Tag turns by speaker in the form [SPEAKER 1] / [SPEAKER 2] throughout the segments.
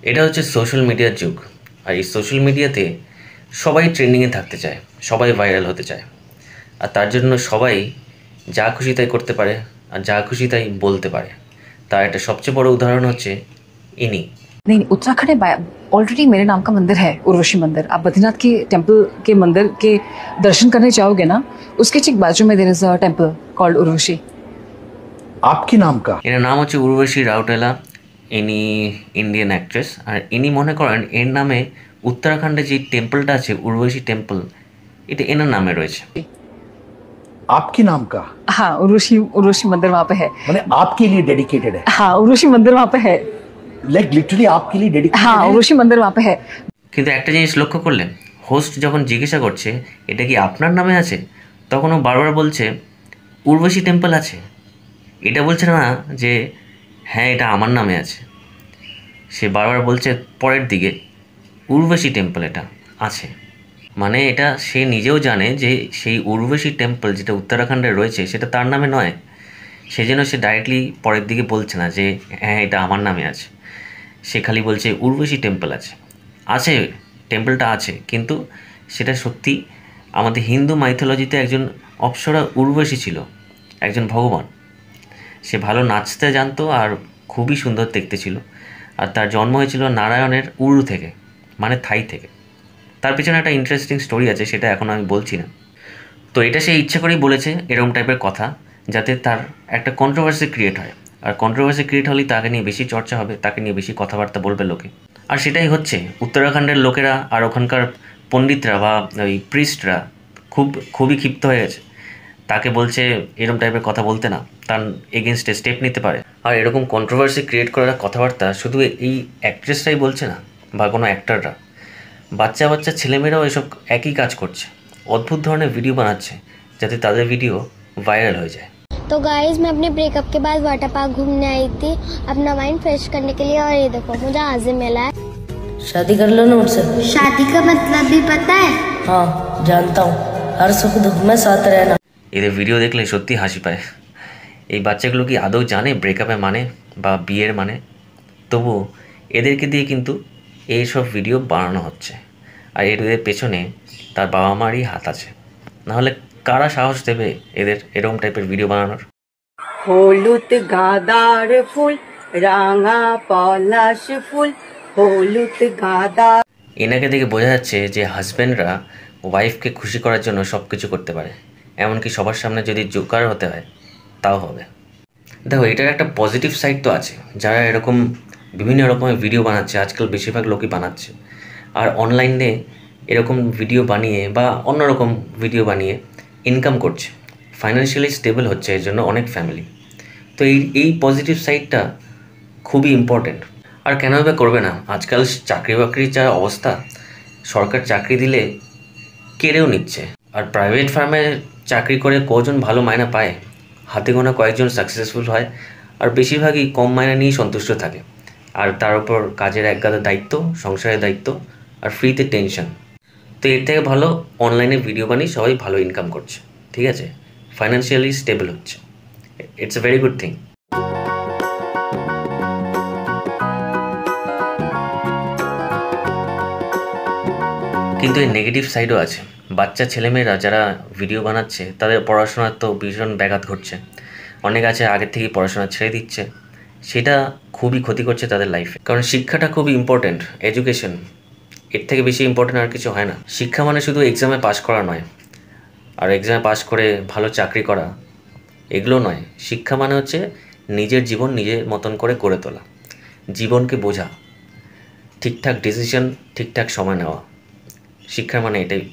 [SPEAKER 1] এটা হচ্ছে সোশ্যাল মিডিয়ার যুগ। আর এই সোশ্যাল মিডিয়াতে সবাই ট্রেন্ডিংয়ে থাকতে চায়, সবাই ভাইরাল হতে চায়। আর তার জন্য সবাই যা খুশি তাই করতে পারে আর যা খুশি তাই বলতে পারে। তার একটা সবচেয়ে বড় উদাহরণ হচ্ছে ইনি।
[SPEAKER 2] नहीं, उत्तराखंड में ऑलरेडी मेरे नाम का मंदिर है, उर्वशी मंदिर। आप बद्रीनाथ के टेम्पल के मंदिर के दर्शन करने जाओगे ना, उसके ठीक बाजू में there is a temple called Urvashi.
[SPEAKER 3] आपके नाम का?
[SPEAKER 1] এনার নাম হচ্ছে উর্বশী রাউটেলা। ইনি ইন্ডিয়ান অ্যাক্ট্রেস। আর ইনি মনে করেন এর নামে উত্তরাখণ্ডে যে টেম্পলটা আছে উর্বশী টেম্পল, এটা এনার নামে রয়েছে।
[SPEAKER 3] आपके नाम का?
[SPEAKER 2] हाँ, उर्वशी मंदिर वहाँ पे है।
[SPEAKER 3] माने आपके लिए डेडिकेटेड है?
[SPEAKER 2] हाँ, उर्वशी मंदिर वहाँ पे है।
[SPEAKER 3] लाइक लिटरली आपके लिए डेडिकेटेड?
[SPEAKER 2] हाँ, उर्वशी मंदिर वहाँ पे है।
[SPEAKER 1] কিন্তু একটা জিনিস লক্ষ্য করলেন, হোস্ট যখন জিজ্ঞাসা করছে এটা কি আপনার নামে আছে, তখন ও বারবার বলছে উর্বশী টেম্পল আছে। এটা বলছে না যে হ্যাঁ এটা আমার নামে আছে। সে বারবার বলছে পরের দিকে উর্বশী টেম্পল এটা আছে। মানে এটা সে নিজেও জানে যে সেই উর্বশী টেম্পল যেটা উত্তরাখণ্ডে রয়েছে সেটা তার নামে নয়। সেজন্য সে ডাইরেক্টলি পরের দিকে বলছে না যে হ্যাঁ এটা আমার নামে আছে। সে খালি বলছে উর্বশী টেম্পল আছে। আছে, টেম্পলটা আছে, কিন্তু সেটা সত্যি আমাদের হিন্দু মাইথোলজিতে একজন অপ্সরা উর্বশী ছিল, একজন ভগবান। সে ভালো নাচতে জানতো আর খুবই সুন্দর দেখতে ছিল। আর তার জন্ম হয়েছিল নারায়ণের উরু থেকে, মানে থাই থেকে। তার পিছনে একটা ইন্টারেস্টিং স্টোরি আছে, সেটা এখন আমি বলছি না। তো এটা সে ইচ্ছে করেই বলেছে এরকম টাইপের কথা, যাতে তার একটা কন্ট্রোভার্সি ক্রিয়েট হয়। আর কন্ট্রোভার্সি ক্রিয়েট হলেই তাকে নিয়ে বেশি চর্চা হবে, তাকে নিয়ে বেশি কথাবার্তা বলবে লোকে। আর সেটাই হচ্ছে। উত্তরাখণ্ডের লোকেরা আর ওখানকার পণ্ডিতরা বা ওই প্রিস্টরা খুবই ক্ষিপ্ত হয়ে গেছে। তাকে বলছে এরকম টাইপের কথা বলতে না, তার এগেনস্টে স্টেপ নিতে পারে। আর এরকম কন্ট্রোভার্সি ক্রিয়েট করার কথাবার্তা শুধু এই অ্যাক্ট্রেসরাই বলছে না বা কোনো অ্যাক্টররা, বাচ্চা বাচ্চা ছেলেমেয়েরাও এসব একই কাজ করছে। অদ্ভুত ধরনের ভিডিও বানাচ্ছে যাতে তাদের ভিডিও ভাইরাল হয়ে যায়।
[SPEAKER 4] तो गाइस मैं अपने ब्रेकअप के बाद वाटर पार्क घूमने आई थी अपना माइंड फ्रेश करने के लिए, और ये देखो मुझे आजिम मिला है।
[SPEAKER 5] शादी कर लो ना मुझसे।
[SPEAKER 4] शादी का मतलब भी पता है?
[SPEAKER 5] हाँ जानता हूँ, हर सुख दुख में साथ रहना।
[SPEAKER 1] এদের ভিডিও দেখলে সত্যি হাসি পায়। এই বাচ্চাগুলো কি আদৌ জানে ব্রেকআপের মানে বা বিয়ের মানে? তবুও এদেরকে দিয়ে কিন্তু এইসব ভিডিও বানানো হচ্ছে। আর এদের পেছনে তার বাবা মারই হাত আছে, নাহলে কারা সাহস দেবে এদের এরকম টাইপের ভিডিও বানানোর?
[SPEAKER 6] হলুদ গাঁদার ফুল, রাঙা পলাশ ফুল, হলুদ গাঁদা।
[SPEAKER 1] এনাকে দেখে বোঝা যাচ্ছে যে হাজব্যান্ডরা ওয়াইফকে খুশি করার জন্য সব কিছু করতে পারে, এমনকি সবার সামনে যদি জোকার হতে হয় তাও হবে। দেখো, এটার একটা পজিটিভ সাইড তো আছে। যারা এরকম বিভিন্ন রকমের ভিডিও বানাচ্ছে, আজকাল বেশিরভাগ লোকই বানাচ্ছে, আর অনলাইনে এরকম ভিডিও বানিয়ে বা অন্যরকম ভিডিও বানিয়ে ইনকাম করছে, ফাইন্যান্সিয়ালি স্টেবল হচ্ছে এর জন্য অনেক ফ্যামিলি। তো এই পজিটিভ সাইডটা খুবই ইম্পর্ট্যান্ট। আর কেন বা করবে না? আজকাল চাকরি বাকরির যা অবস্থা, সরকার চাকরি দিলে কেড়েও নিচ্ছে। আর প্রাইভেট ফার্মে চাকরি করে কজন ভালো মায়না পায়? হাতে গোনা কয়েকজন সাকসেসফুল হয়, আর বেশিরভাগই কম মায়না নিয়েই সন্তুষ্ট থাকে। আর তার উপর কাজের একগাদা দায়িত্ব, সংসারের দায়িত্ব, আর ফ্রিতে টেনশন। তো এর থেকে ভালো অনলাইনে ভিডিও বানিয়ে সবাই ভালো ইনকাম করছে, ঠিক আছে, ফাইন্যান্সিয়ালি স্টেবল হচ্ছে। It's a very good thing. কিন্তু এর নেগেটিভ সাইডও আছে। বাচ্চা ছেলেমেয়েরা যারা ভিডিও বানাচ্ছে তাদের পড়াশোনার তো ভীষণ ব্যাঘাত ঘটছে। অনেক আছে আগের থেকেই পড়াশোনা ছেড়ে দিচ্ছে, সেটা খুবই ক্ষতি করছে তাদের লাইফে। কারণ শিক্ষাটা খুবই ইম্পর্ট্যান্ট, এডুকেশন, এর থেকে বেশি ইম্পর্ট্যান্ট আর কিছু হয় না। শিক্ষা মানে শুধু এক্সামে পাশ করা নয়, আর এক্সামে পাশ করে ভালো চাকরি করা এগুলো নয়। শিক্ষা মানে হচ্ছে নিজের জীবন নিজের মতন করে গড়ে তোলা, জীবনকে বোঝা, ঠিকঠাক ডিসিশন ঠিকঠাক সময় নেওয়া। শিক্ষা মানে এটাই।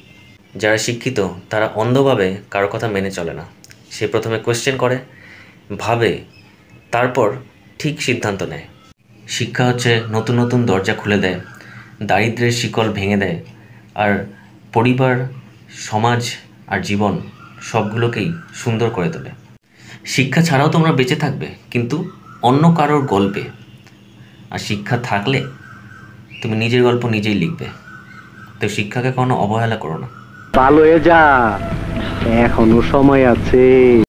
[SPEAKER 1] যারা শিক্ষিত তারা অন্ধভাবে কারো কথা মেনে চলে না। সে প্রথমে কোয়েশ্চেন করে, ভাবে, তারপর ঠিক সিদ্ধান্ত নেয়। শিক্ষা হচ্ছে নতুন নতুন দরজা খুলে দেয়, দারিদ্র্যের শিকল ভেঙে দেয়, আর পরিবার, সমাজ আর জীবন সবগুলোকেই সুন্দর করে তোলে। শিক্ষা ছাড়াও তোমরা বেঁচে থাকবে, কিন্তু অন্য কারোর গল্পে। আর শিক্ষা থাকলে তুমি নিজের গল্প নিজেই লিখবে। তো শিক্ষাকে কোনো অবহেলা করো না।
[SPEAKER 7] ভালো হয়ে যা, এখনো সময় আছে।